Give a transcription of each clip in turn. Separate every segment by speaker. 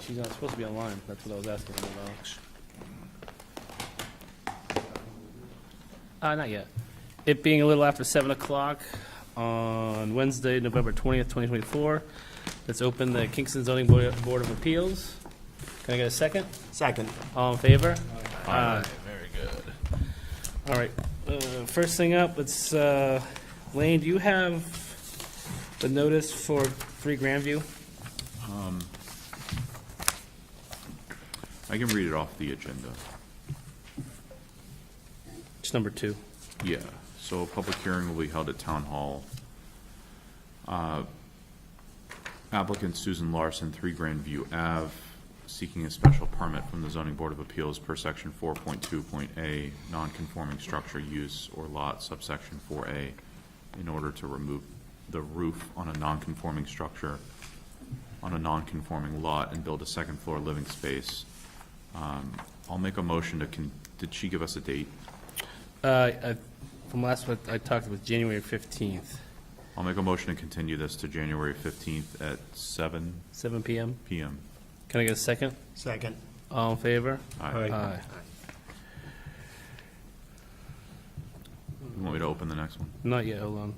Speaker 1: She's not supposed to be online. That's what I was asking her about. Not yet. It being a little after 7 o'clock on Wednesday, November 20th, 2024. Let's open the Kingston Zoning Board of Appeals. Can I get a second?
Speaker 2: Second.
Speaker 1: All in favor?
Speaker 3: Aye.
Speaker 1: Very good. All right. First thing up, let's, Lane, do you have the notice for 3 Grandview?
Speaker 3: I can read it off the agenda.
Speaker 1: It's number 2.
Speaker 3: Yeah, so a public hearing will be held at Town Hall. Applicant Susan Larson, 3 Grandview Ave, seeking a special permit from the Zoning Board of Appeals per section 4.2.a, non-conforming structure use or lot subsection 4A, in order to remove the roof on a non-conforming structure on a non-conforming lot and build a second floor living space. I'll make a motion to, did she give us a date?
Speaker 1: From last week, I talked with January 15th,
Speaker 3: I'll make a motion to continue this to January 15th at 7
Speaker 1: 7 p.m.
Speaker 3: p.m.
Speaker 1: Can I get a second?
Speaker 2: Second.
Speaker 1: All in favor?
Speaker 3: Aye.
Speaker 1: Aye.
Speaker 3: You want me to open the next one?
Speaker 1: Not yet, hold on.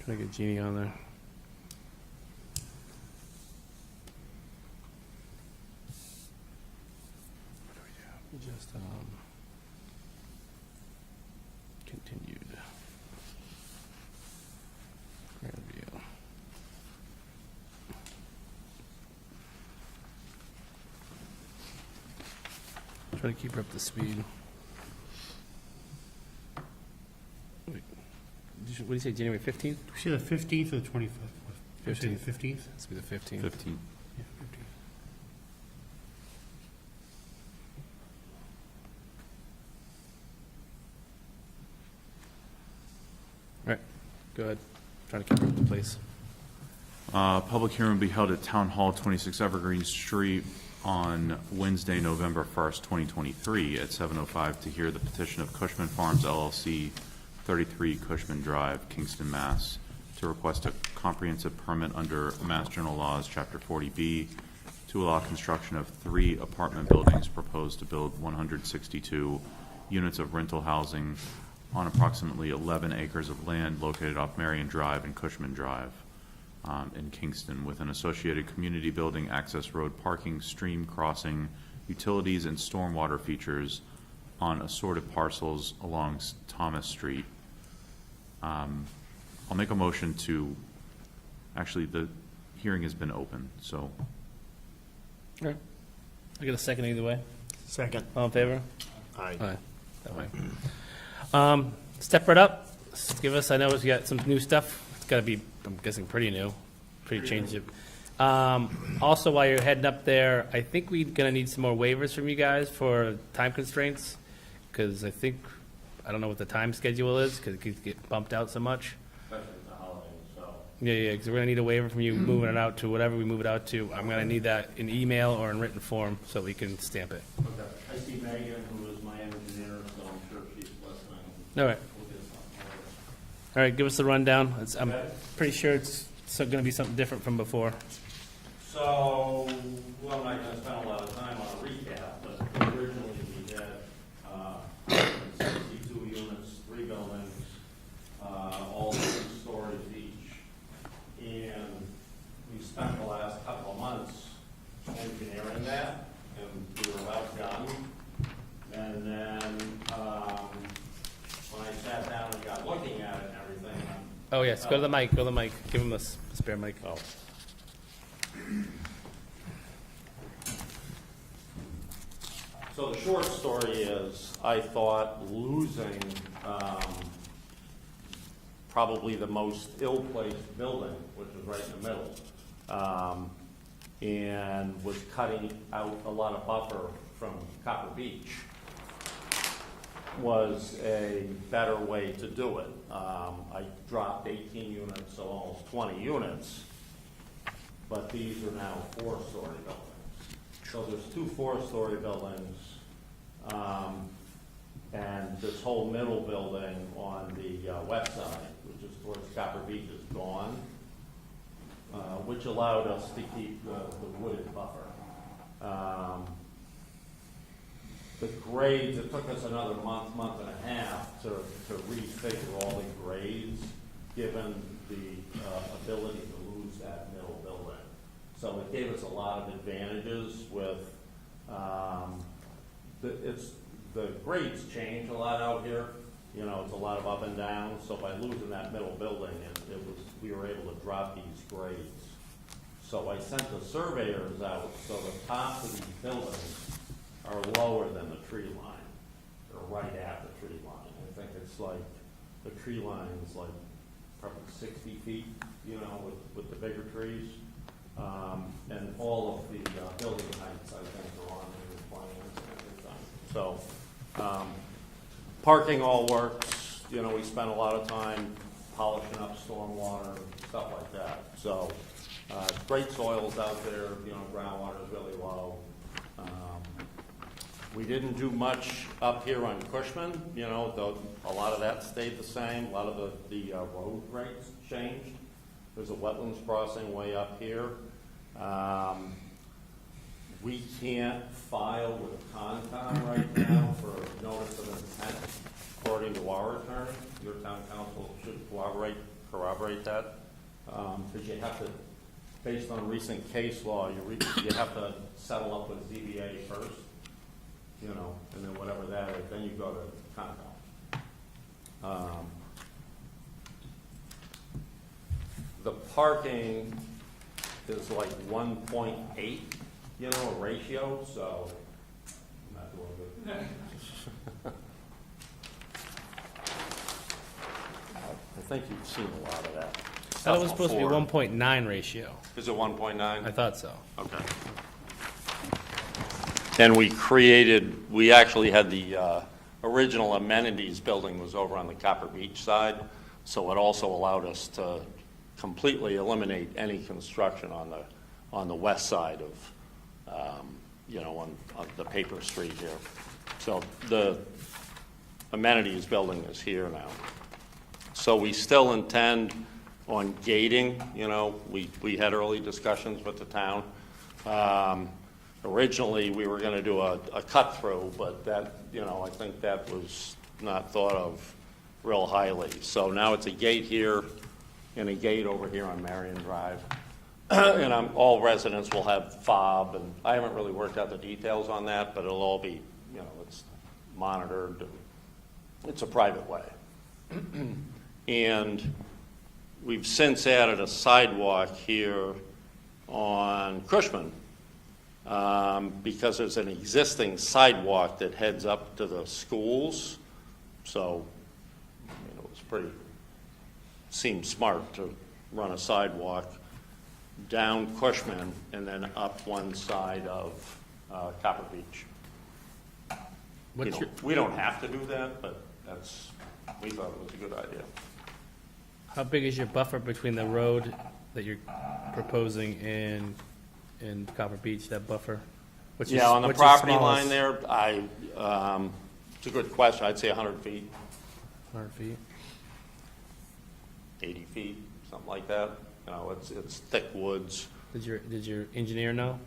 Speaker 1: Trying to get Jeannie on there. What do we do? Just, continued. Grandview. Try to keep her up to speed. Wait, what do you say, January 15th?
Speaker 2: Did we say the 15th or the 25th?
Speaker 1: 15th.
Speaker 2: The 15th?
Speaker 1: It's be the 15th.
Speaker 3: 15.
Speaker 2: Yeah, 15th.
Speaker 1: All right, go ahead. Trying to keep her up to place.
Speaker 3: Public hearing will be held at Town Hall, 26 Evergreen Street, on Wednesday, November 1st, 2023, at 7:05 to hear the petition of Cushman Farms LLC, 33 Cushman Drive, Kingston, Mass., to request a comprehensive permit under Mass General Laws, Chapter 40B, to allow construction of 3 apartment buildings proposed to build 162 units of rental housing on approximately 11 acres of land located off Marion Drive and Cushman Drive in Kingston, with an associated community building, access road, parking, stream crossing, utilities, and stormwater features on assorted parcels along Thomas Street. I'll make a motion to, actually, the hearing has been open, so.
Speaker 1: All right. I get a second either way.
Speaker 2: Second.
Speaker 1: All in favor?
Speaker 2: Aye.
Speaker 1: Aye. That way. Step right up. Just give us, I know you got some new stuff. It's got to be, I'm guessing, pretty new. Pretty change. Also, while you're heading up there, I think we're going to need some more waivers from you guys for time constraints, because I don't know what the time schedule is, because it keeps getting bumped out so much.
Speaker 4: Especially the holidays, so.
Speaker 1: Yeah, because we're going to need a waiver from you moving it out to whatever we move it out to. I'm going to need that in email or in written form so we can stamp it.
Speaker 4: Okay. I see Megan, who is my engineer, so I'm sure she's listening.
Speaker 1: All right.
Speaker 4: We'll get something.
Speaker 1: All right, give us the rundown. I'm
Speaker 4: Okay.
Speaker 1: pretty sure it's going to be something different from before.
Speaker 4: So, well, I'm not gonna spend a lot of time on a recap, but originally we had 62 units, 3 buildings, all 3 stories each. And we spent the last couple of months engineering that, and we were about done. And then, when I sat down and got looking at it and everything,
Speaker 1: Oh, yes, go to the mic, Give him the spare mic.
Speaker 4: Oh. So the short story is, I thought losing probably the most ill-placed building, which was right in the middle, and was cutting out a lot of buffer from Copper Beach, was a better way to do it. I dropped 18 units, so almost 20 units, but these are now 4-story buildings. So there's 2 4-story buildings, and this whole middle building on the west side, which is towards Copper Beach, is gone. which allowed us to keep the wooded buffer. The grades, it took us another month and a half to refigure all the grades, given the ability to lose that middle building. So it gave us a lot of advantages with, the grades change a lot out here. You know, it's a lot of up and down, so by losing that middle building, we were able to drop these grades. So I sent the surveyors out, so the tops of these buildings are lower than the tree line. They're right at the tree line. I think it's like, the tree line is like probably 60 feet, you know, with the bigger trees. And all of the building heights, I think, are on the plans and everything. So, parking all works. You know, we spent a lot of time polishing up stormwater and stuff like that. So, great soils out there. You know, groundwater is really low. We didn't do much up here on Cushman. You know, a lot of that stayed the same. A lot of the road grades changed. There's a wetlands crossing way up here. We can't file with Concom right now for notice of intent, according to our attorney. Your town council should corroborate that, because you have to, based on recent case law, you have to settle up with ZBA first, you know, and then whatever that is, then you go to Concom. The parking is like 1.8, you know, a ratio, so I'm not doing good. I think you've seen a lot of that.
Speaker 1: I thought it was supposed to be 1.9 ratio.
Speaker 4: Is it 1.9?
Speaker 1: I thought so.
Speaker 4: Okay. And we actually had the original amenities building was over on the Copper Beach side, so it also allowed us to completely eliminate any construction on the west side of, you know, on the paper street here. So the amenities building is here now. So we still intend on gating. You know, we had early discussions with the town. Originally, we were going to do a cut-through, but that, you know, I think that was not thought of real highly. So now it's a gate here and a gate over here on Marion Drive. And all residents will have fob, and I haven't really worked out the details on that, but it'll all be, you know, it's monitored. And it's a private way. And we've since added a sidewalk here on Cushman, because there's an existing sidewalk that heads up to the schools. So, you know, seemed smart to run a sidewalk down Cushman and then up one side of Copper Beach. You know, we don't have to do that, but we thought it was a good idea.
Speaker 1: How big is your buffer between the road that you're proposing and Copper Beach, that buffer?
Speaker 4: On the property line there, it's a good question. I'd say 100 feet.
Speaker 1: 100 feet?
Speaker 4: 80 feet, something like that. You know, it's thick woods.
Speaker 1: Did your engineer know?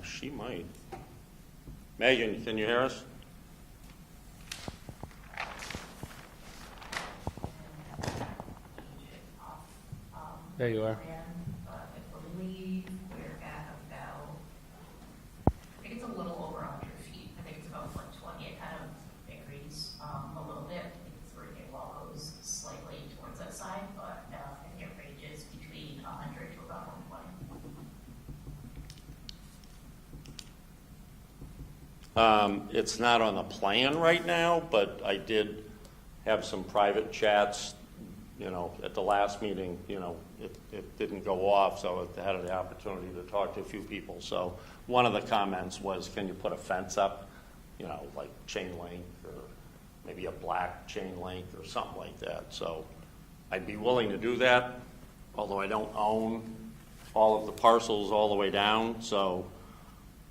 Speaker 4: She might. Megan, can you hear us?
Speaker 1: There you are.
Speaker 5: But I believe we're at about, I think it's a little over 100 feet. I think it's about 120. It kind of varies a little bit. I think it's where it wall goes slightly towards that side, but I think it ranges between 100 to about 120.
Speaker 4: It's not on the plan right now, but I did have some private chats, you know, at the last meeting. You know, it didn't go off, so I had the opportunity to talk to a few people. So one of the comments was, can you put a fence up, you know, like chain link or maybe a black chain link or something like that. So I'd be willing to do that, although I don't own all of the parcels all the way down. So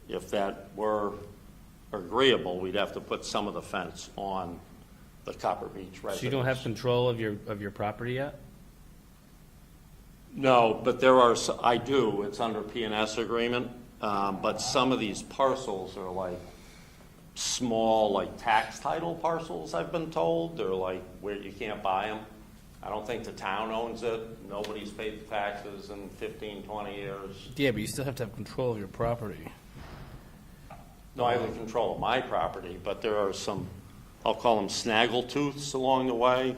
Speaker 4: if that were agreeable, we'd have to put some of the fence on the Copper Beach residents.
Speaker 1: So you don't have control of your property yet?
Speaker 4: No, but there are, I do, it's under P&S agreement, but some of these parcels are like small, like tax title parcels, I've been told. They're like where you can't buy them. I don't think the town owns it. Nobody's paid the taxes in 15, 20 years.
Speaker 1: Yeah, but you still have to have control of your property.
Speaker 4: No, I have control of my property, but there are some, I'll call them snaggletooths along the way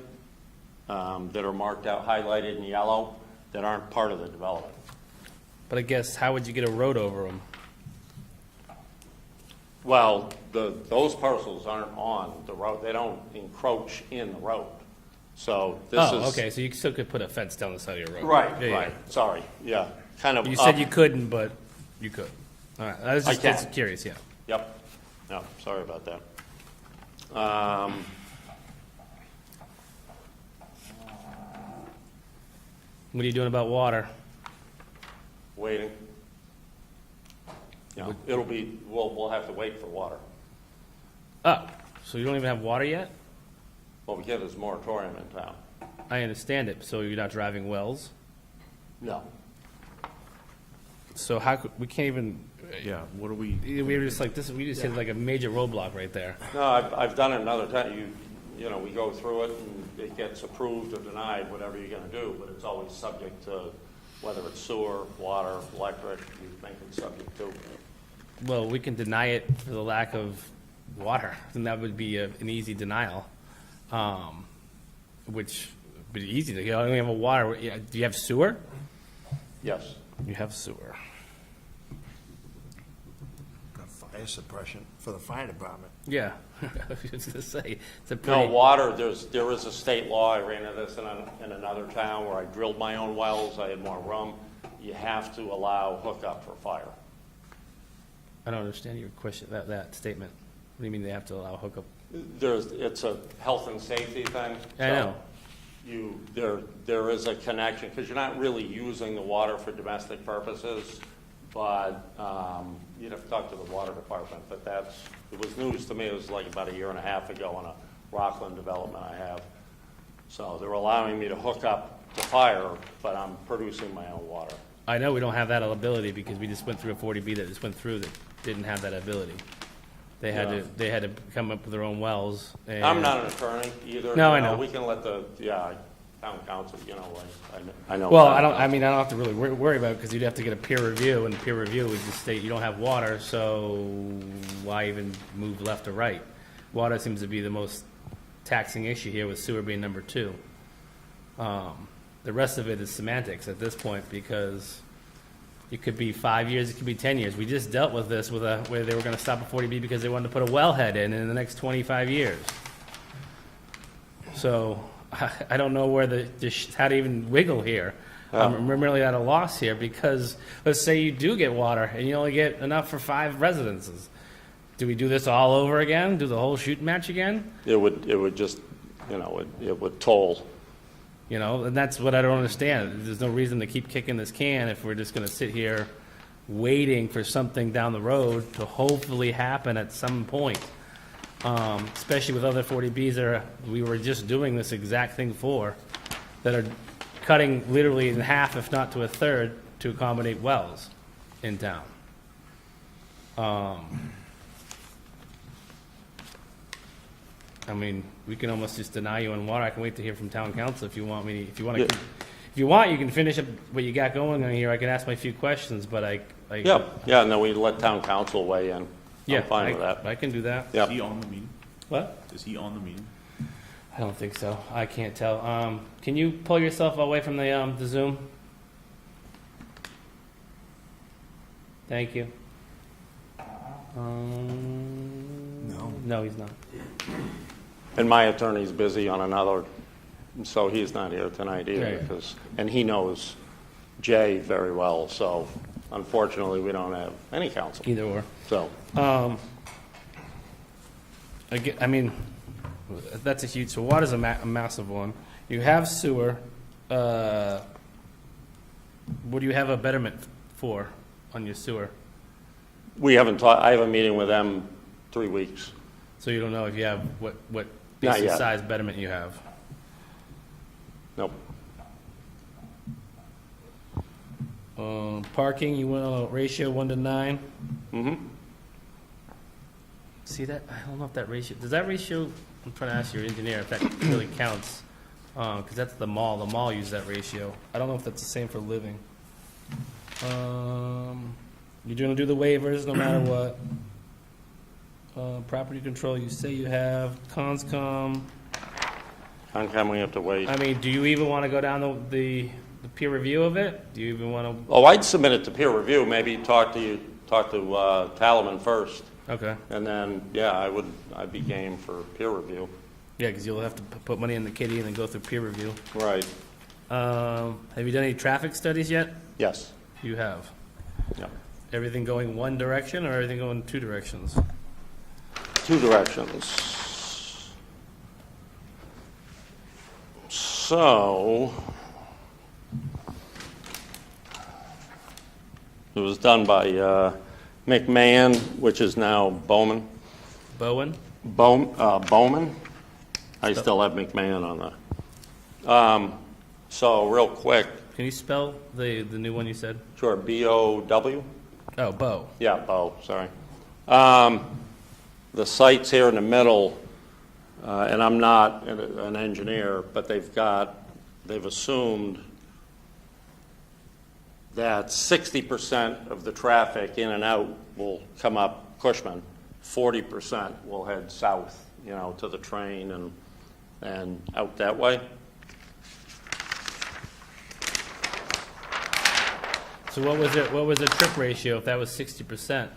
Speaker 4: that are marked out, highlighted in yellow, that aren't part of the development.
Speaker 1: But I guess, how would you get a road over them?
Speaker 4: Well, those parcels aren't on the road. They don't encroach in the road. So this is.
Speaker 1: Oh, okay, so you still could put a fence down the side of your road.
Speaker 4: Right,
Speaker 1: Yeah, yeah.
Speaker 4: right. Sorry, yeah. Kind of
Speaker 1: You
Speaker 4: up.
Speaker 1: said you couldn't, but you could. All right, I was
Speaker 4: I
Speaker 1: just
Speaker 4: can.
Speaker 1: curious, yeah.
Speaker 4: Yep. No, sorry about that.
Speaker 1: What are you doing about water?
Speaker 4: Waiting. Yeah, it'll be, we'll have to wait for water.
Speaker 1: Oh, so you don't even have water yet?
Speaker 4: Well, we get this moratorium in town.
Speaker 1: I understand it, so you're not driving wells?
Speaker 4: No.
Speaker 1: So how could, we can't even,
Speaker 3: Yeah, what do we?
Speaker 1: we were just like, this, we just hit like a major roadblock right there.
Speaker 4: No, I've done it another time. You know, we go through it and it gets approved or denied, whatever you're gonna do, but it's always subject to whether it's sewer, water, electric, you think it's subject to.
Speaker 1: Well, we can deny it for the lack of water, and that would be an easy denial, which would be easy. You only have a water. Yeah, do you have sewer?
Speaker 4: Yes.
Speaker 1: You have sewer.
Speaker 2: Fire suppression for the fire department.
Speaker 1: Yeah, I was gonna say it's a
Speaker 4: No,
Speaker 1: pretty.
Speaker 4: water, there is a state law. I ran into this in another town where I drilled my own wells. I had more room. You have to allow hookup for fire.
Speaker 1: I don't understand your question. That statement. What do you mean they have to allow hookup?
Speaker 4: It's a health and safety thing.
Speaker 1: I know.
Speaker 4: There is a connection, because you're not really using the water for domestic purposes, but you'd have to talk to the water department, but it was news to me. It was like about a year and a half ago on a Rockland development I have. So they're allowing me to hook up to fire, but I'm producing my own water.
Speaker 1: I know we don't have that ability because we just went through a 40B that just went through that didn't have that ability. They had
Speaker 4: Yeah.
Speaker 1: they had to come up with their own wells. And
Speaker 4: I'm not an attorney either.
Speaker 1: No,
Speaker 4: You
Speaker 1: I know.
Speaker 4: We can let town council, I know.
Speaker 1: Well,
Speaker 4: town
Speaker 1: I mean, I don't have to really worry about it because you'd have to get a peer review, and peer review would just state you don't have water, so why even move left or right? Water seems to be the most taxing issue here, with sewer being number 2. The rest of it is semantics at this point, because it could be 5 years, it could be 10 years. We just dealt with this where they were going to stop a 40B because they wanted to put a wellhead in the next 25 years. So I don't know where how to even wiggle here. I'm really at a loss here, because let's say you do get water and you only get enough for 5 residences. Do we do this all over again? Do the whole shooting match again?
Speaker 4: It would just, it would toll.
Speaker 1: You know, and that's what I don't understand. There's no reason to keep kicking this can if we're just going to sit here waiting for something down the road to hopefully happen at some point. Especially with other 40Bs that we were just doing this exact thing for, that are cutting literally in half, if not to a third, to accommodate wells in town. I mean, we can almost just deny you on water. I can wait to hear from town council if you want me. If you want to,
Speaker 4: Yeah.
Speaker 1: if you want, you can finish up what you got going on here. I can ask my few questions, but
Speaker 4: Yeah, and then we let town council weigh in.
Speaker 1: yeah,
Speaker 4: I'm fine with that.
Speaker 1: I can do that.
Speaker 3: Is
Speaker 4: Yeah.
Speaker 3: he on the meeting?
Speaker 1: What?
Speaker 3: Is he on the meeting?
Speaker 1: I don't think so. I can't tell. Can you pull yourself away from the Zoom? Thank you. No, he's not.
Speaker 4: And my attorney's busy on another, so he's not here tonight
Speaker 1: Yeah,
Speaker 4: either,
Speaker 1: yeah.
Speaker 4: and he knows Jay very well, so unfortunately, we don't have any counsel,
Speaker 1: Either or.
Speaker 4: so.
Speaker 1: I mean, that's a huge. So water's a massive one. You have sewer. What do you have a betterment for on your sewer?
Speaker 4: We haven't talked, I have a meeting with them 3 weeks.
Speaker 1: So you don't know if you have what
Speaker 4: Not
Speaker 1: basic
Speaker 4: yet.
Speaker 1: size betterment you have.
Speaker 4: Nope.
Speaker 1: Parking, you went on a ratio 1 to 9.
Speaker 4: Mm-hmm.
Speaker 1: See that? I don't know if that ratio, does that ratio, I'm trying to ask your engineer if that really counts. Because that's the mall. The mall uses that ratio. I don't know if that's the same for living. You're going to do the waivers no matter what. Property control, you say you have. Conscom.
Speaker 4: Concom, we have to wait.
Speaker 1: I mean, do you even want to go down the peer review of it? Do you even want to?
Speaker 4: Oh, I'd submit it to peer review, maybe talk to Talaman first,
Speaker 1: Okay.
Speaker 4: and then, yeah, I'd be game for peer review.
Speaker 1: Yeah, because you'll have to put money in the kitty and then go through peer review.
Speaker 4: Right,
Speaker 1: Have you done any traffic studies yet?
Speaker 4: yes,
Speaker 1: You have.
Speaker 4: yeah.
Speaker 1: Everything going one direction or everything going two directions?
Speaker 4: Two directions. So, it was done by McMahon, which is now Bowman.
Speaker 1: Bowen?
Speaker 4: Bowman? I still have McMahon on that. So, real quick,
Speaker 1: Can you spell the new one you said?
Speaker 4: sure, B-O-W?
Speaker 1: Oh, Bow.
Speaker 4: Yeah, Bow, sorry. The site's here in the middle, and I'm not an engineer, but they've assumed that 60% of the traffic in and out will come up Cushman, 40% will head south, to the train and out that way.
Speaker 1: So what was the trip ratio if that was 60%?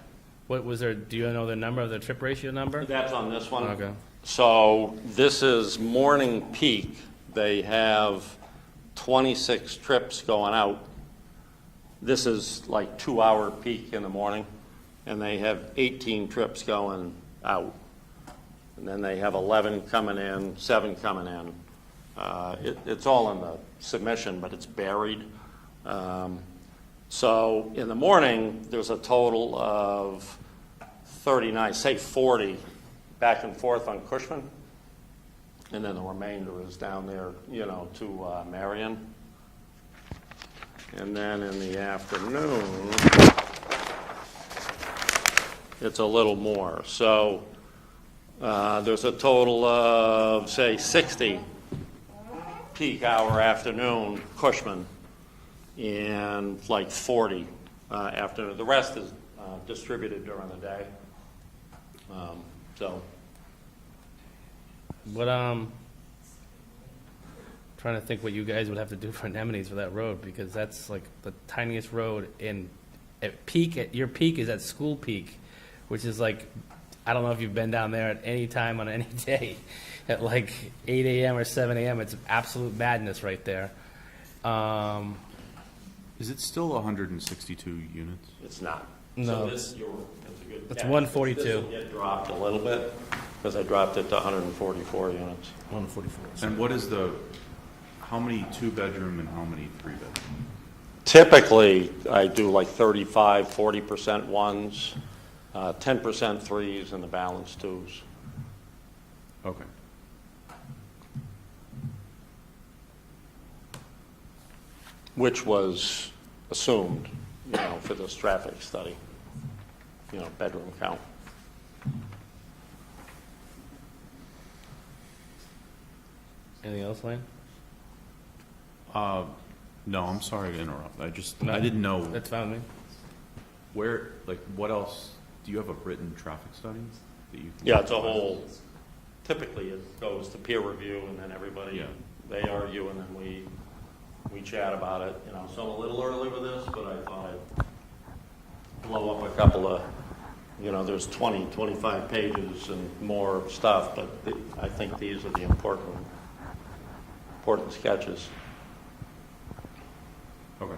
Speaker 1: What was there, do you know the number of the trip ratio number?
Speaker 4: That's on this one.
Speaker 1: Okay.
Speaker 4: So this is morning peak. They have 26 trips going out. This is like 2-hour peak in the morning, and they have 18 trips going out. And then they have 11 coming in, 7 coming in. It's all in the submission, but it's buried. So in the morning, there's a total of 39, say 40, back and forth on Cushman. And then the remainder is down there, to Marion. And then in the afternoon, it's a little more. So there's a total of, say, 60 peak hour afternoon Cushman, and like 40 afternoon. The rest is distributed during the day. So
Speaker 1: What, trying to think what you guys would have to do for anemones for that road, because that's like the tiniest road in, your peak is at school peak, which is like, I don't know if you've been down there at any time on any day, at like 8 a.m. or 7 a.m. It's absolute madness right there.
Speaker 3: Is it still 162 units?
Speaker 4: it's not.
Speaker 1: No.
Speaker 4: So that's a good
Speaker 1: It's
Speaker 4: catch.
Speaker 1: 142.
Speaker 4: This will get dropped a little bit because I dropped it to 144 units.
Speaker 1: 144.
Speaker 3: And what is how many 2-bedroom and how many 3-bedroom?
Speaker 4: Typically, I do like 35, 40% ones, 10% threes, and the balance twos.
Speaker 3: Okay.
Speaker 4: Which was assumed, for this traffic study, bedroom count.
Speaker 1: Anything else, Lane?
Speaker 3: No, I'm sorry to interrupt. I
Speaker 1: No,
Speaker 3: didn't know
Speaker 1: That's fine with me.
Speaker 3: where, what else, do you have a written traffic study that you can?
Speaker 4: Yeah, it's a whole, typically it goes to peer review and then everybody,
Speaker 3: Yeah.
Speaker 4: they argue and then we chat about it, So I'm a little early with this, but I thought I'd blow up a couple of, there's 20, 25 pages and more stuff, but I think these are the important sketches.
Speaker 3: Okay.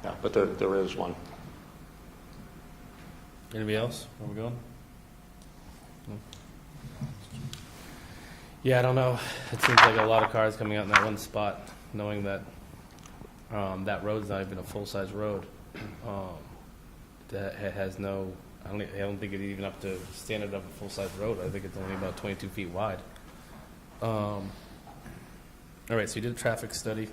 Speaker 4: Yeah, but there is one.
Speaker 1: Anybody else? Where we going? No? Yeah, I don't know. It seems like a lot of cars coming out in that one spot, knowing that that road's not even a full-size road. That has no, I don't think it's even up to standard of a full-size road. I think it's only about 22 feet wide. All right, so you did a traffic study.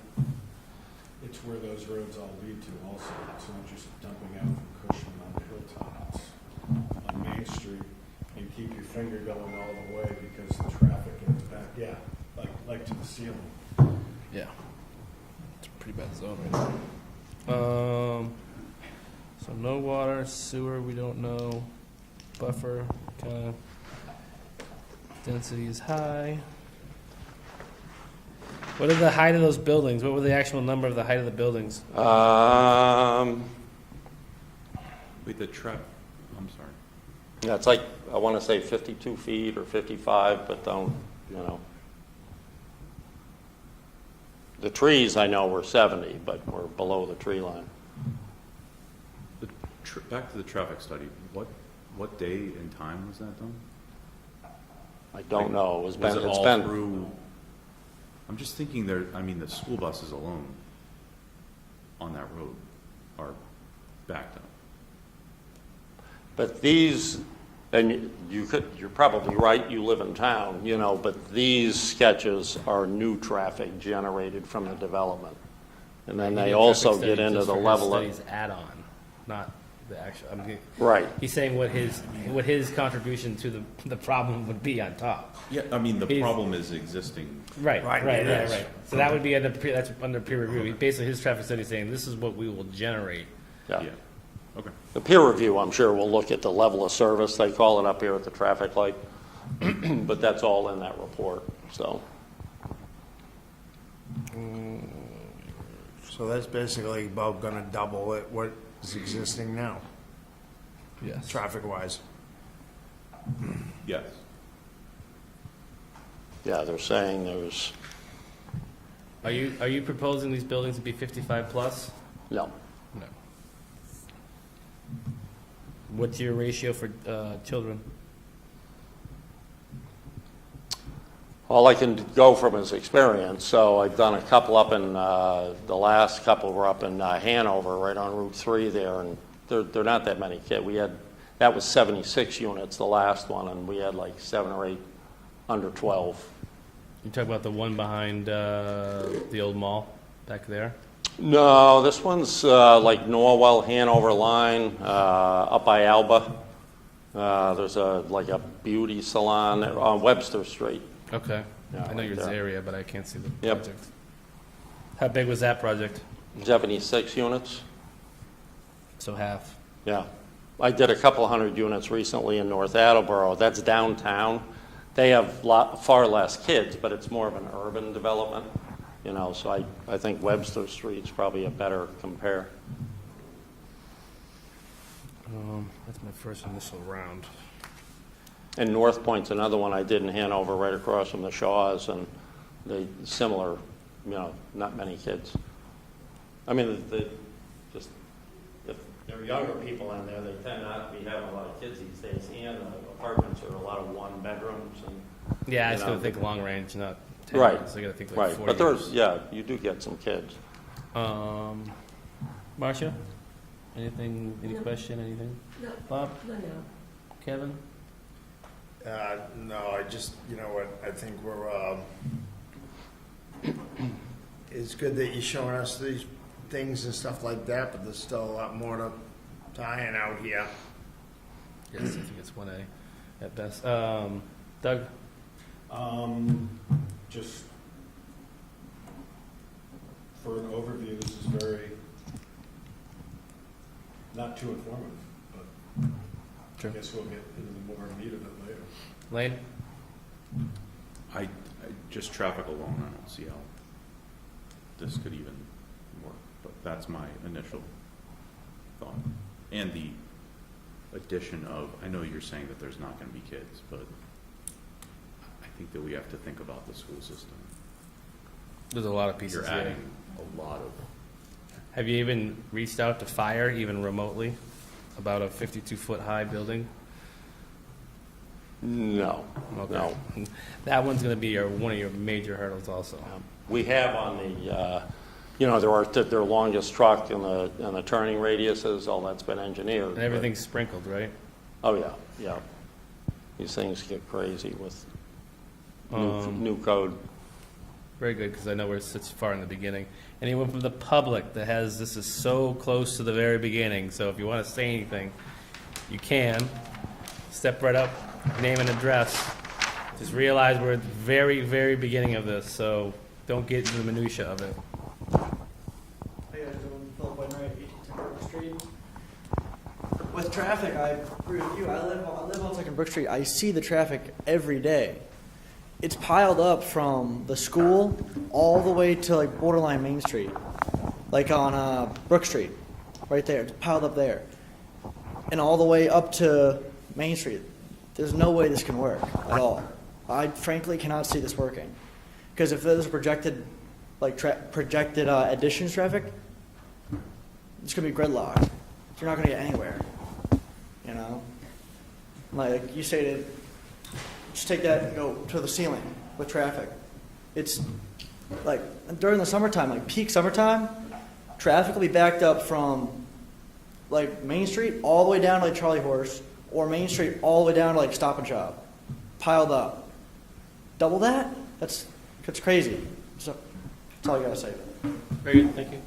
Speaker 6: it's where those roads all lead to also. It's not just dumping out from Cushman on the hilltop. It's on Main Street, and keep your finger going all the way because the traffic gets back, yeah, like to the ceiling.
Speaker 1: Yeah. It's a pretty bad zone right now. So no water, sewer, we don't know. Buffer, kind of. Density is high. What are the height of those buildings? What were the actual number of the height of the buildings?
Speaker 3: Wait, the I'm sorry.
Speaker 7: Yeah, it's like, I want to say 52 feet or 55, but don't, you know. The trees, I know, were 70, but we're below the tree line.
Speaker 3: Back to the traffic study, what day and time was that done?
Speaker 7: I don't know.
Speaker 3: Was it
Speaker 7: it's
Speaker 3: all
Speaker 7: been
Speaker 3: through? I'm just thinking there. I mean, the school buses alone on that road are backed up.
Speaker 7: But these, and you're probably right, you live in town, you know, but these sketches are new traffic generated from the development. And then they also get into the level of.
Speaker 1: Studies add-on, not the actual,
Speaker 7: Right.
Speaker 1: He's saying what his contribution to the problem would be on top.
Speaker 3: Yeah, I mean, the
Speaker 1: He's-
Speaker 3: problem is existing.
Speaker 1: Right.
Speaker 2: yes.
Speaker 1: So that would be that's under peer review. Basically, his traffic study is saying this is what we will generate.
Speaker 7: Yeah.
Speaker 3: Yeah. Okay.
Speaker 7: The peer review, I'm sure, will look at the level of service, they call it up here at the traffic light, but that's all in that report, so.
Speaker 2: So that's basically about gonna double it, what is existing now,
Speaker 1: Yes.
Speaker 2: traffic-wise.
Speaker 3: Yes.
Speaker 7: Yeah, they're saying there's,
Speaker 1: Are you proposing these buildings to be 55 plus?
Speaker 7: no,
Speaker 1: No. What's your ratio for children?
Speaker 7: all I can go from is experience, so I've done a couple up in, the last couple were up in Hanover, right on Route 3 there, and they're not that many kids. That was 76 units, the last one, and we had like 7 or 8 under 12.
Speaker 1: You talk about the one behind the old mall back there?
Speaker 7: No, this one's like Norwell, Hanover line, up by Alba. There's like a beauty salon there on Webster Street.
Speaker 1: Okay.
Speaker 7: Yeah,
Speaker 1: I know
Speaker 7: right
Speaker 1: your
Speaker 7: there.
Speaker 1: area, but I can't see the
Speaker 7: Yep.
Speaker 1: project. How big was that project?
Speaker 7: 76 units.
Speaker 1: So half.
Speaker 7: Yeah. I did a couple hundred units recently in North Attleboro. That's downtown. They have far less kids, but it's more of an urban development, you know, so I think Webster Street's probably a better compare.
Speaker 1: That's my first initial round.
Speaker 7: And North Point's another one I did in Hanover, right across from the Shaws, and they similar, you know, not many kids. I mean, just if there are younger people in there, they tend not to be having a lot of kids these days, and the apartments are a lot of one bedrooms and.
Speaker 1: Yeah, I
Speaker 7: you
Speaker 1: just
Speaker 7: know,
Speaker 1: gotta think long range, not 10
Speaker 7: Right.
Speaker 1: years. I gotta think like
Speaker 7: Right,
Speaker 1: 40
Speaker 7: but there's,
Speaker 1: years.
Speaker 7: yeah, you do get some kids.
Speaker 1: Marcia? Anything, any question, anything?
Speaker 8: No,
Speaker 1: Bob?
Speaker 8: no.
Speaker 1: Kevin?
Speaker 2: No, I just, you know what, I think we're, it's good that you're showing us these things and stuff like that, but there's still a lot more to iron out here.
Speaker 1: Yes, I think it's 1A at best. Doug?
Speaker 6: Just for an overview, this is very, not too informative, but
Speaker 1: Sure.
Speaker 6: I guess we'll get into the more meat of it later.
Speaker 1: Lane?
Speaker 3: I just traffic alone, I don't see how this could even work, but that's my initial thought. And the addition of, I know you're saying that there's not going to be kids, but I think that we have to think about the school system.
Speaker 1: There's a lot of pieces
Speaker 3: You're
Speaker 1: here.
Speaker 3: adding a lot of,
Speaker 1: Have you even reached out to fire, even remotely, about a 52-foot high building?
Speaker 7: No,
Speaker 1: Okay.
Speaker 7: no.
Speaker 1: That one's going to be one of your major hurdles also.
Speaker 7: We have on the, you know, their longest truck and the turning radiuses, all that's been engineered.
Speaker 1: And
Speaker 7: but-
Speaker 1: everything's sprinkled, right?
Speaker 7: Oh, yeah, yeah. These things get crazy with new code.
Speaker 1: Very good, because I know we're such far in the beginning. Anyone from the public that has, this is so close to the very beginning, so if you want to say anything, you can. Step right up, name and address. Just realize we're at the very, very beginning of this, so don't get into the minutia of it.
Speaker 8: Hey guys, doing Philip Wainwright, 1810 Brook Street. With traffic, I agree with you. I live on 2nd Brook Street. I see the traffic every day. It's piled up from the school all the way to like borderline Main Street, like on Brook Street, right there. It's piled up there, and all the way up to Main Street. There's no way this can work at all. I frankly cannot see this working, because if there's projected, additions traffic, it's gonna be gridlock. You're not gonna get anywhere. You know, like you stated, just take that and go to the ceiling with traffic. It's like during the summertime, like peak summertime, traffic will be backed up from like Main Street all the way down to like Charlie Horse, or Main Street all the way down to like Stop and Shop, piled up. Double that? That's crazy. So that's all I gotta say.
Speaker 1: Very good, thank you.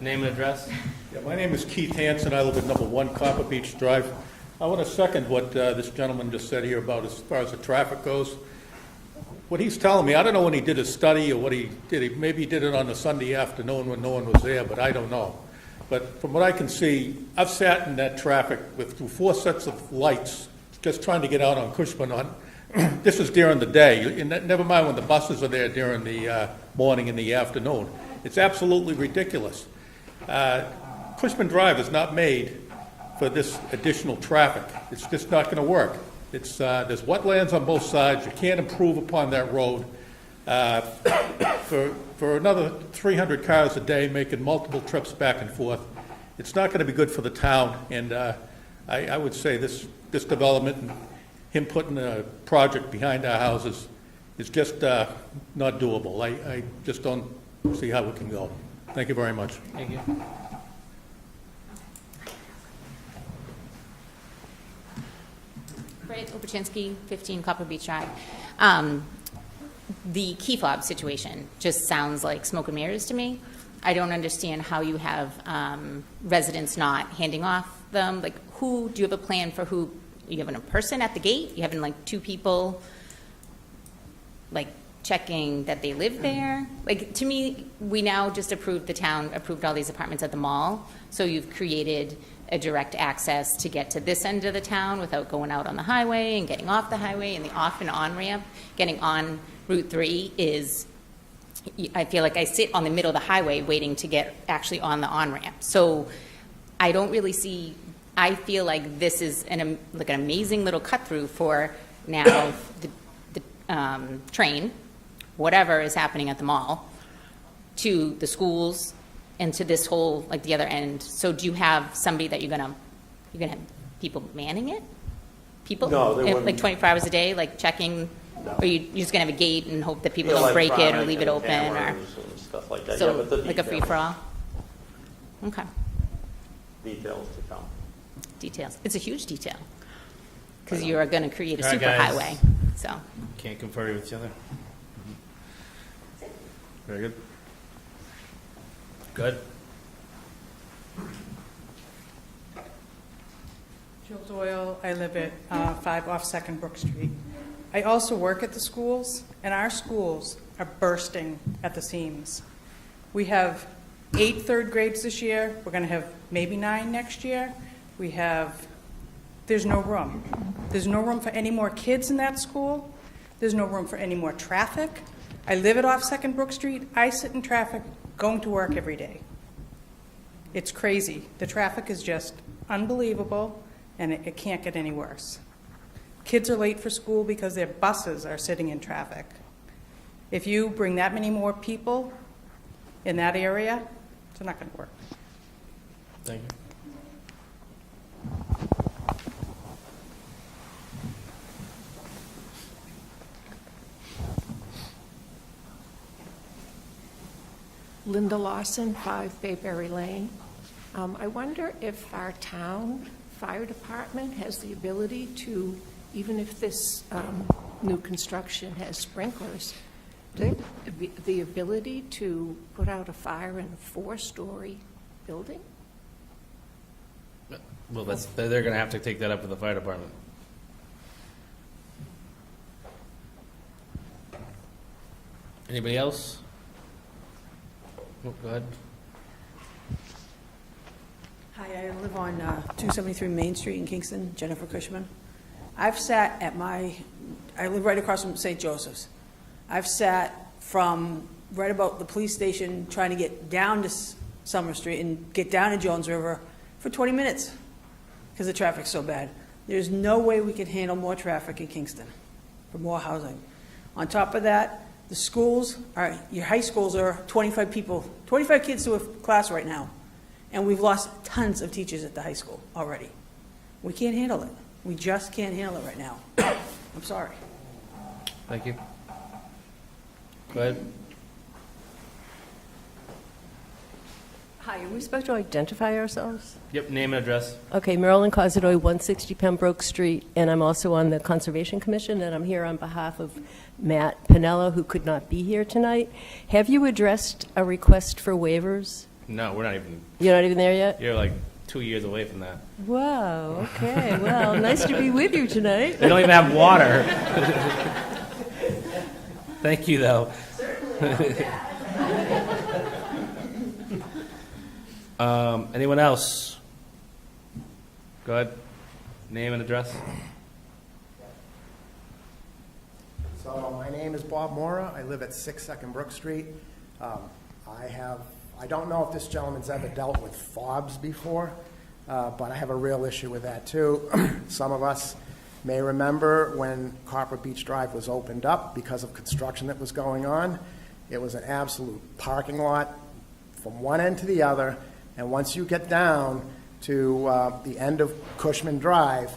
Speaker 1: Name and address?
Speaker 9: Yeah, my name is Keith Hansen. I live at number 1 Copper Beach Drive. I want to second what this gentleman just said here about as far as the traffic goes. What he's telling me, I don't know when he did his study or what he did. Maybe he did it on a Sunday afternoon when no one was there, but I don't know. But from what I can see, I've sat in that traffic through 4 sets of lights just trying to get out on Cushman. This is during the day, and never mind when the buses are there during the morning and the afternoon. It's absolutely ridiculous. Cushman Drive is not made for this additional traffic. It's just not going to work. There's wetlands on both sides. You can't improve upon that road. For another 300 cars a day making multiple trips back and forth, it's not going to be good for the town. And I would say this development and him putting a project behind our houses is just not doable. I just don't see how it can go. Thank you very much.
Speaker 1: Thank you.
Speaker 10: Britt Obuchinsky, 15 Copper Beach Drive. The key fob situation just sounds like smoke and mirrors to me. I don't understand how you have residents not handing off them. Like, do you have a plan for who? You having a person at the gate? You having like 2 people, like, checking that they live there? Like, to me, the town approved all these apartments at the mall, so you've created a direct access to get to this end of the town without going out on the highway and getting off the highway, and the off and on ramp, getting on Route 3 is, I feel like I sit on the middle of the highway waiting to get actually on the on ramp. So I don't really see, I feel like this is an amazing little cut through for now the train, whatever is happening at the mall, to the schools and to this whole, like, the other end. So do you have somebody that you're gonna have people manning it? People?
Speaker 7: No, they wouldn't.
Speaker 10: Like 24 hours a day, like checking?
Speaker 7: No.
Speaker 10: Or you're just gonna have a gate and hope that people
Speaker 7: Yeah,
Speaker 10: don't break it or
Speaker 7: electronic
Speaker 10: leave it
Speaker 7: and
Speaker 10: open? Or
Speaker 7: cameras and stuff like that.
Speaker 10: so,
Speaker 7: Yeah, but the
Speaker 10: like a
Speaker 7: details-
Speaker 10: free-for-all? Okay,
Speaker 7: Details to come.
Speaker 10: details. It's a huge detail, because you are gonna create a
Speaker 1: All right,
Speaker 10: super
Speaker 1: guys.
Speaker 10: highway, so.
Speaker 1: Can't confer with each other. Very good. Good.
Speaker 11: Jill Doyle, I live at 5 off 2nd Brook Street. I also work at the schools, and our schools are bursting at the seams. We have 8 third grades this year. We're going to have maybe 9 next year. There's no room. There's no room for any more kids in that school. There's no room for any more traffic. I live at off 2nd Brook Street. I sit in traffic going to work every day. It's crazy. The traffic is just unbelievable, and it can't get any worse. Kids are late for school because their buses are sitting in traffic. If you bring that many more people in that area, it's not going to work.
Speaker 1: Thank you.
Speaker 12: Linda Lawson, 5 Bayberry Lane. I wonder if our town fire department has the ability to even if this new construction has sprinklers, the ability to put out a fire in a 4-story building?
Speaker 1: Well, they're gonna have to take that up with the fire department. Anybody else? Oh, go ahead.
Speaker 13: Hi, I live on 273 Main Street in Kingston, Jennifer Cushman. I've sat at I live right across from St. Joseph's. I've sat from right about the police station trying to get down to Summer Street and get down to Jones River for 20 minutes because the traffic's so bad. There's no way we can handle more traffic in Kingston for more housing. On top of that, the schools your high schools are 25 kids to a class right now. And we've lost tons of teachers at the high school already. We can't handle it. We just can't handle it right now. I'm sorry.
Speaker 1: Thank you. Go ahead.
Speaker 14: Hi, are we supposed to identify ourselves?
Speaker 1: Yep, name and address.
Speaker 14: Okay, Marilyn Cosidoy, 160 Pembroke Street, and I'm also on the Conservation Commission, and I'm here on behalf of Matt Pinello, who could not be here tonight. Have you addressed a request for waivers?
Speaker 1: No, we're not even,
Speaker 14: You're not even there yet?
Speaker 1: you're like 2 years away from that.
Speaker 14: Wow, okay, well, nice to be with you tonight.
Speaker 1: They don't even have water. Thank you, though. Anyone else? Go ahead. Name and address.
Speaker 15: So my name is Bob Mora. I live at 6 Second Brook Street. I don't know if this gentleman's ever dealt with fobs before, but I have a real issue with that too. Some of us may remember when Copper Beach Drive was opened up because of construction that was going on. It was an absolute parking lot from one end to the other, and once you get down to the end of Cushman Drive,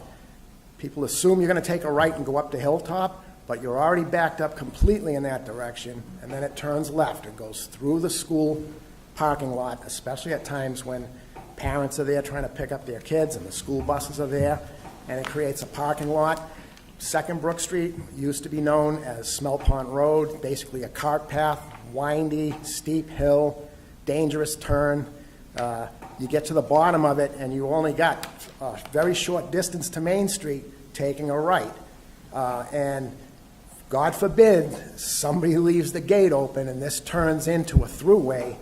Speaker 15: people assume you're going to take a right and go up to Hilltop, but you're already backed up completely in that direction, and then it turns left and goes through the school parking lot, especially at times when parents are there trying to pick up their kids and the school buses are there, and it creates a parking lot. Second Brook Street used to be known as Smelt Pond Road, basically a cart path, windy, steep hill, dangerous turn. You get to the bottom of it and you only got a very short distance to Main Street taking a right. And God forbid somebody leaves the gate open and this turns into a throughway,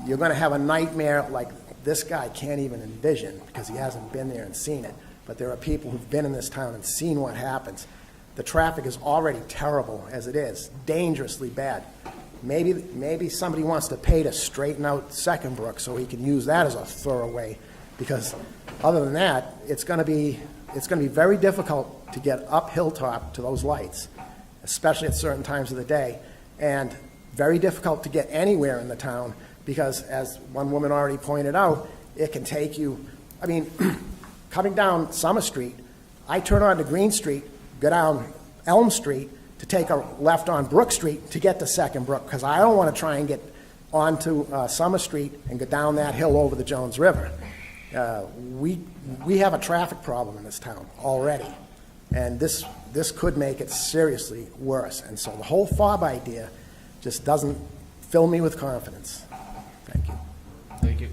Speaker 15: you're going to have a nightmare like this guy can't even envision because he hasn't been there and seen it. But there are people who've been in this town and seen what happens. The traffic is already terrible as it is, dangerously bad. Maybe somebody wants to pay to straighten out Second Brook so he can use that as a thoroughway, because other than that, it's going to be very difficult to get up Hilltop to those lights, especially at certain times of the day, and very difficult to get anywhere in the town because, as one woman already pointed out, it can take you, I mean, coming down Summer Street, I turn onto Green Street, go down Elm Street to take a left on Brook Street to get to Second Brook, because I don't want to try and get onto Summer Street and go down that hill over the Jones River. We have a traffic problem in this town already, and this could make it seriously worse. And so the whole fob idea just doesn't fill me with confidence. Thank you.
Speaker 1: Thank you.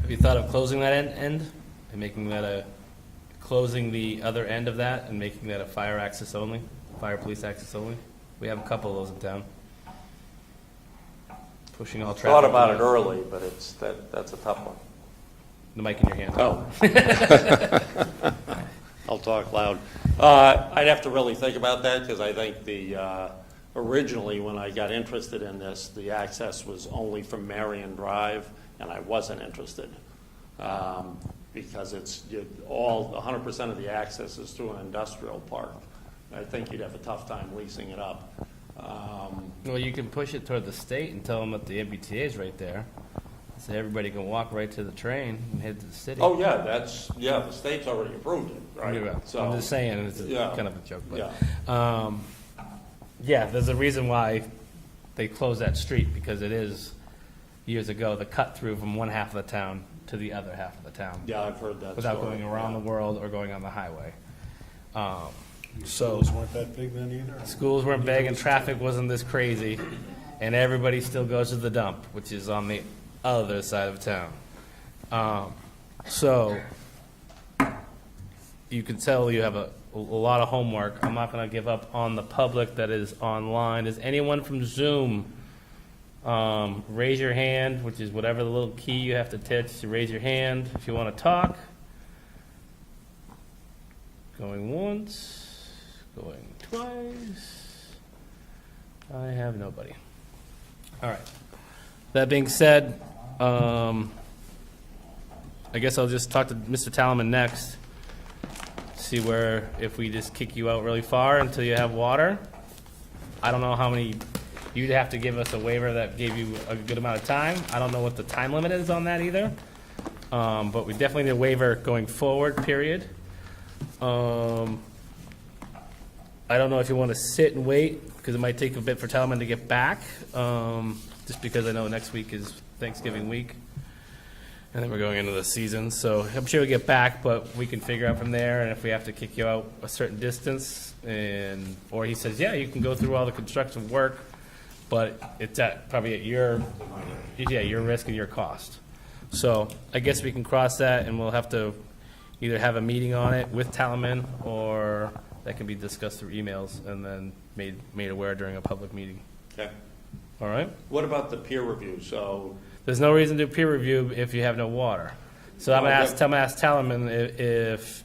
Speaker 1: Have you thought of closing that end and making that closing the other end of that and making that a fire access only, fire police access only? We have a couple of those in town. Pushing all traffic.
Speaker 7: Thought about it early, but that's a tough one.
Speaker 1: The mic in your hand.
Speaker 7: Oh. I'll talk loud. I'd have to really think about that because I think originally when I got interested in this, the access was only from Marion Drive, and I wasn't interested because it's 100% of the access is through an industrial park. I think you'd have a tough time leasing it up.
Speaker 1: Well, you can push it toward the state and tell them that the MBTA is right there, so everybody can walk right to the train and head to the city.
Speaker 7: Oh yeah, the state's already approved it, right?
Speaker 1: Yeah,
Speaker 7: So,
Speaker 1: I'm just saying, it's kind of a joke, but
Speaker 7: yeah.
Speaker 1: there's a reason why they closed that street, because it is years ago the cut through from one half of the town to the other half of the town.
Speaker 7: Yeah, I've heard that
Speaker 1: Without
Speaker 7: story,
Speaker 1: going around
Speaker 7: yeah.
Speaker 1: the world or going on the highway. So
Speaker 6: Schools weren't that big then either?
Speaker 1: schools weren't big and traffic wasn't this crazy, and everybody still goes to the dump, which is on the other side of town. So you can tell you have a lot of homework. I'm not going to give up on the public that is online. Is anyone from Zoom? Raise your hand, which is whatever the little key you have to touch to raise your hand if you want to talk. Going once, going twice. I have nobody. All right. That being said, I guess I'll just talk to Mr. Talaman next. See where, if we just kick you out really far until you have water. I don't know how many, you'd have to give us a waiver that gave you a good amount of time. I don't know what the time limit is on that either. But we definitely need a waiver going forward, period. I don't know if you want to sit and wait, because it might take a bit for Talaman to get back, just because I know next week is Thanksgiving week. And then we're going into the season, so I'm sure we'll get back, but we can figure out from there, and if we have to kick you out a certain distance, or he says, yeah, you can go through all the construction work, but it's probably at your risk and your cost. So I guess we can cross that, and we'll have to either have a meeting on it with Talaman, or that can be discussed through emails and then made aware during a public meeting.
Speaker 7: Okay.
Speaker 1: All right?
Speaker 7: What about the peer review? So,
Speaker 1: There's no reason to peer review if you have no water. So I'm going to ask Talaman if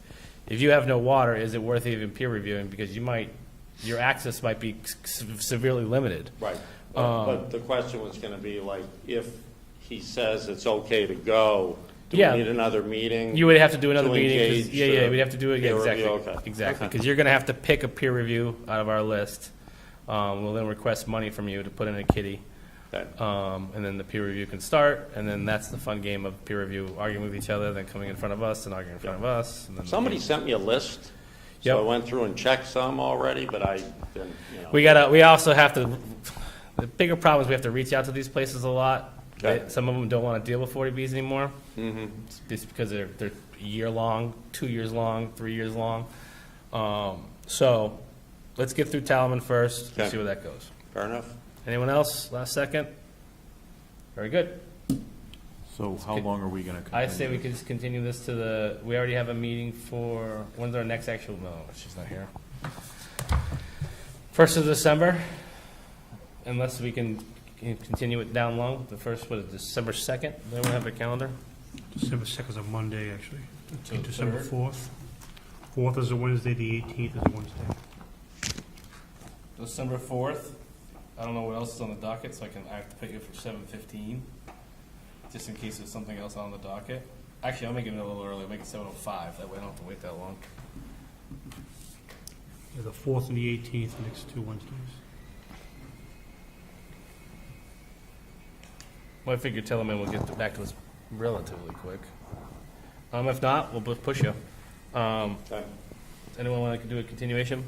Speaker 1: you have no water, is it worth even peer reviewing? Because your access might be severely limited.
Speaker 7: right. But the question was going to be like, if he says it's okay to go, do
Speaker 1: Yeah.
Speaker 7: we need another meeting?
Speaker 1: You would have to do another
Speaker 7: to
Speaker 1: meeting.
Speaker 7: engage
Speaker 1: Yeah, we'd have to do it. Yeah,
Speaker 7: peer
Speaker 1: exactly.
Speaker 7: review? Okay.
Speaker 1: Exactly.
Speaker 7: Okay.
Speaker 1: Because you're going to have to pick a peer review out of our list. We'll then request money from you to put in a kitty.
Speaker 7: Okay.
Speaker 1: And then the peer review can start, and then that's the fun game of peer review, arguing with each other, then coming in front of us and arguing in front of us. And then
Speaker 7: Somebody sent me a list,
Speaker 1: Yep.
Speaker 7: so I went through and checked some already, but I didn't, you know.
Speaker 1: We also have to, the bigger problem is we have to reach out to these places a lot.
Speaker 7: Okay.
Speaker 1: Some of them don't want to deal with 40Bs anymore.
Speaker 7: Mm-hmm.
Speaker 1: Just because they're a year long, 2 years long, 3 years long. So let's get through Talaman first and
Speaker 7: Okay.
Speaker 1: see where that goes.
Speaker 7: Fair enough.
Speaker 1: Anyone else? Last second? Very good.
Speaker 3: So how long are we going to continue?
Speaker 1: I say we could just continue this to we already have a meeting for, when's our next actual, no, she's not here. 1st of December, unless we can continue it down low. The first, what is it, December 2nd? Does anyone have a calendar?
Speaker 16: December 2nd is a Monday, actually.
Speaker 1: So
Speaker 16: December
Speaker 1: third?
Speaker 16: 4th. 4th is a Wednesday, the 18th is a Wednesday.
Speaker 1: December 4th. I don't know what else is on the docket, so I have to put you for 7:15, just in case there's something else on the docket. Actually, I'll make it a little early. I'll make it 7:05. That way I don't have to wait that long.
Speaker 16: Yeah, the 4th and the 18th, next 2 Wednesdays.
Speaker 1: Well, I figure Telemann will get back to us relatively quick. If not, we'll push you.
Speaker 7: Okay.
Speaker 1: Does anyone want to do a continuation?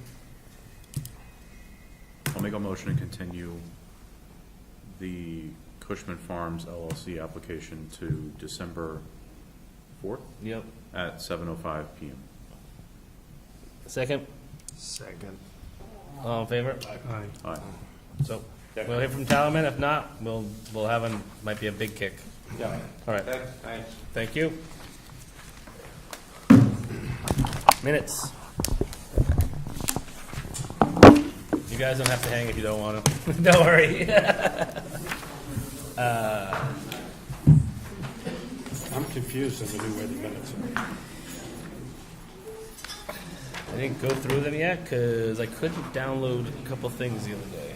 Speaker 3: I'll make a motion to continue the Cushman Farms LLC application to December 4th
Speaker 1: Yep.
Speaker 3: at 7:05 PM.
Speaker 1: Second?
Speaker 2: Second.
Speaker 1: All in favor?
Speaker 16: Aye.
Speaker 3: Aye.
Speaker 1: So, we'll hear from Talaman. If not, we'll have might be a big kick.
Speaker 7: Yeah.
Speaker 1: All right.
Speaker 7: Okay, thanks.
Speaker 1: Thank you. Minutes. You guys don't have to hang if you don't want to. Don't worry.
Speaker 6: I'm confused as to where the minutes are.
Speaker 1: I didn't go through them yet because I couldn't download a couple things the other day.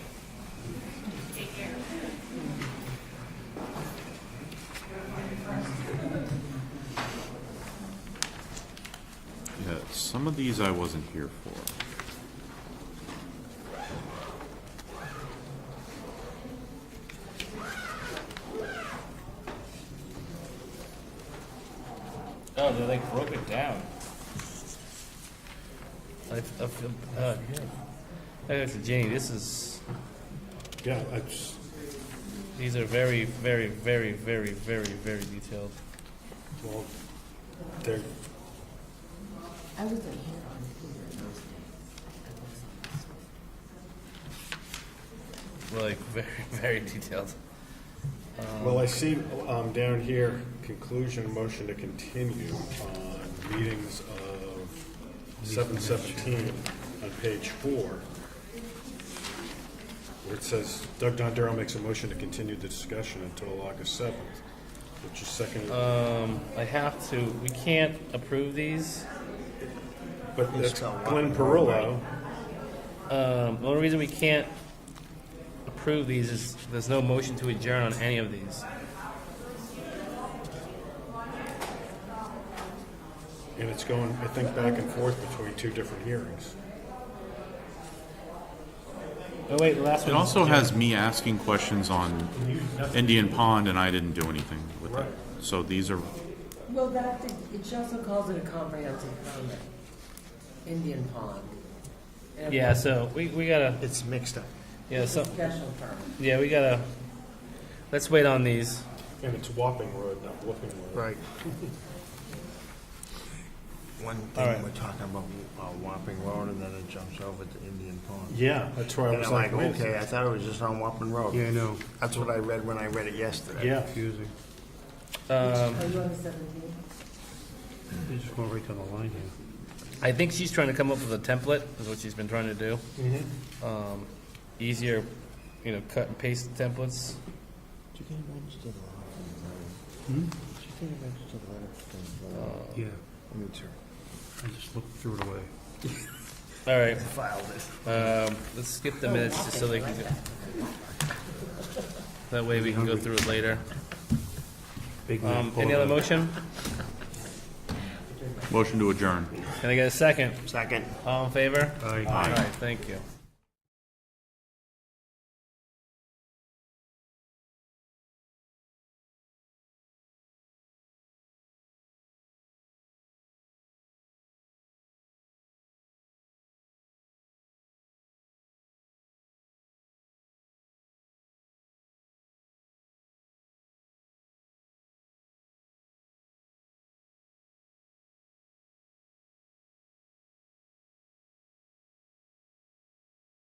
Speaker 3: Yeah, some of these I wasn't here for.
Speaker 1: Oh, they like broke it down. I feel, yeah. Hey, Jenny, this is,
Speaker 6: Yeah, I just,
Speaker 1: these are very, very, very, very, very, very detailed.
Speaker 6: Well, they're,
Speaker 14: I wasn't here on
Speaker 1: Like, very, very detailed.
Speaker 6: well, I see down here, conclusion, motion to continue on meetings of 7/17 on page 4, where it says Doug Dondero makes a motion to continue the discussion until August 7th, which is second.
Speaker 1: I have to, we can't approve these.
Speaker 6: But
Speaker 2: He's
Speaker 6: that's
Speaker 2: got
Speaker 6: Glenn
Speaker 2: one road,
Speaker 6: Perillo.
Speaker 1: The only reason we can't approve these is there's no motion to adjourn on any of these.
Speaker 6: And it's going, I think, back and forth between two different hearings.
Speaker 1: Oh, wait, the last
Speaker 3: It
Speaker 1: one.
Speaker 3: also has me asking questions on Indian Pond, and I didn't do anything with it. So these are,
Speaker 14: Well, it also calls it a comprehensive permit, Indian Pond.
Speaker 1: Yeah, so we gotta,
Speaker 2: It's mixed up.
Speaker 1: yeah, so,
Speaker 14: Special permit.
Speaker 1: yeah, we gotta, let's wait on these.
Speaker 6: And it's Wapping Road, not Whooping Road.
Speaker 2: Right. One
Speaker 1: All right.
Speaker 2: thing, we're talking about Wapping Road, and then it jumps over to Indian Pond.
Speaker 6: Yeah, that's why I
Speaker 2: And
Speaker 6: was
Speaker 2: I'm
Speaker 6: like,
Speaker 2: like,
Speaker 6: wait a
Speaker 2: okay,
Speaker 6: second.
Speaker 2: I thought it was just on Wapping Road.
Speaker 16: Yeah, I know.
Speaker 2: That's what I read when I read it yesterday.
Speaker 6: Yeah.
Speaker 16: Confusing.
Speaker 14: Are you on the 17th?
Speaker 16: They just go right down the line here.
Speaker 1: I think she's trying to come up with a template, is what she's been trying to do. Easier, cut and paste templates.
Speaker 2: Did you get a registered letter? Did you get a registered letter?
Speaker 16: Yeah,
Speaker 2: Me too.
Speaker 16: I just looked threw it away.
Speaker 1: All right,
Speaker 2: Filed it.
Speaker 1: let's skip the minutes just so they can go. That way we can go through it later.
Speaker 16: Big man
Speaker 1: Any other motion?
Speaker 3: motion to adjourn.
Speaker 1: Can I get a second?
Speaker 2: Second.
Speaker 1: All in favor?
Speaker 16: Aye.
Speaker 1: All right, thank you.